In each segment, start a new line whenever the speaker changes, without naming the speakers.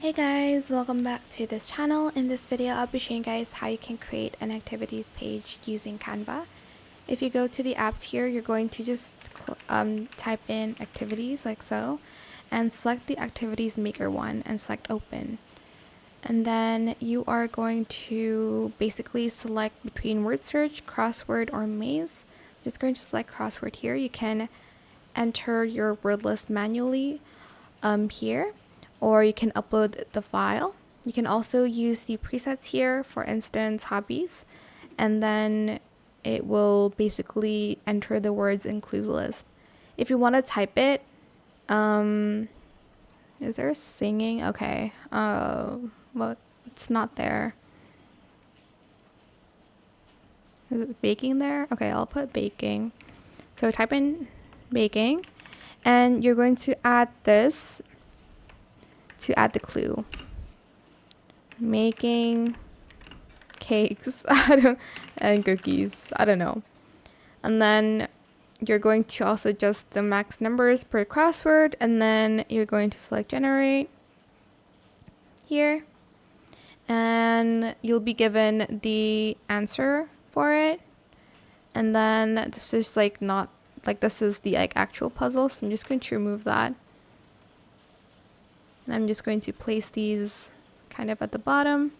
Hey guys, welcome back to this channel. In this video, I'll be showing you guys how you can create an activities page using Canva. If you go to the apps here, you're going to just type in activities like so, and select the activities maker one and select open. And then you are going to basically select between word search, crossword, or maze. I'm just going to select crossword here. You can enter your word list manually here, or you can upload the file. You can also use the presets here, for instance, hobbies, and then it will basically enter the words in clue list. If you want to type it, is there singing? Okay, well, it's not there. Is it baking there? Okay, I'll put baking. So type in baking, and you're going to add this to add the clue. Making cakes and cookies. I don't know. And then you're going to also adjust the max numbers per crossword, and then you're going to select generate here, and you'll be given the answer for it. And then this is not this is the actual puzzle, so I'm just going to remove that. And I'm just going to place these kind of at the bottom.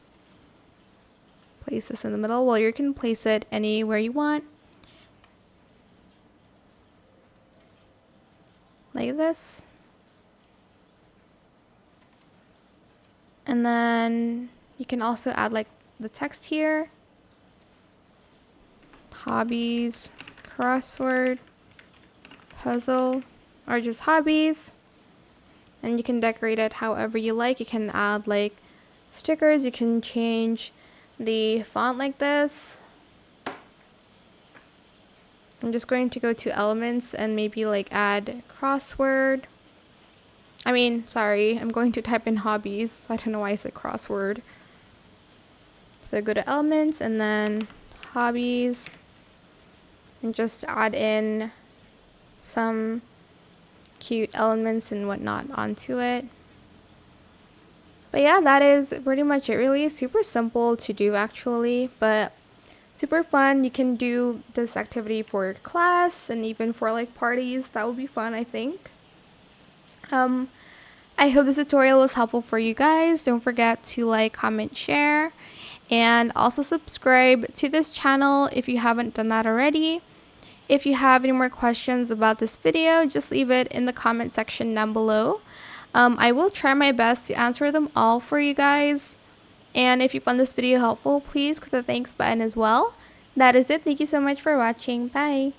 Place this in the middle. Well, you can place it anywhere you want. Like this. And then you can also add the text here. Hobbies, crossword, puzzle, or just hobbies. And you can decorate it however you like. You can add stickers. You can change the font like this. I'm just going to go to elements and maybe add crossword. I'm going to type in hobbies. I don't know why I said crossword. So go to elements and then hobbies, and just add in some cute elements and whatnot onto it. But yeah, that is pretty much it. Really super simple to do actually, but super fun. You can do this activity for your class and even for parties. That would be fun, I think. I hope this tutorial was helpful for you guys. Don't forget to like, comment, share, and also subscribe to this channel if you haven't done that already. If you have any more questions about this video, just leave it in the comment section down below. I will try my best to answer them all for you guys. And if you found this video helpful, please click the thanks button as well. That is it. Thank you so much for watching. Bye.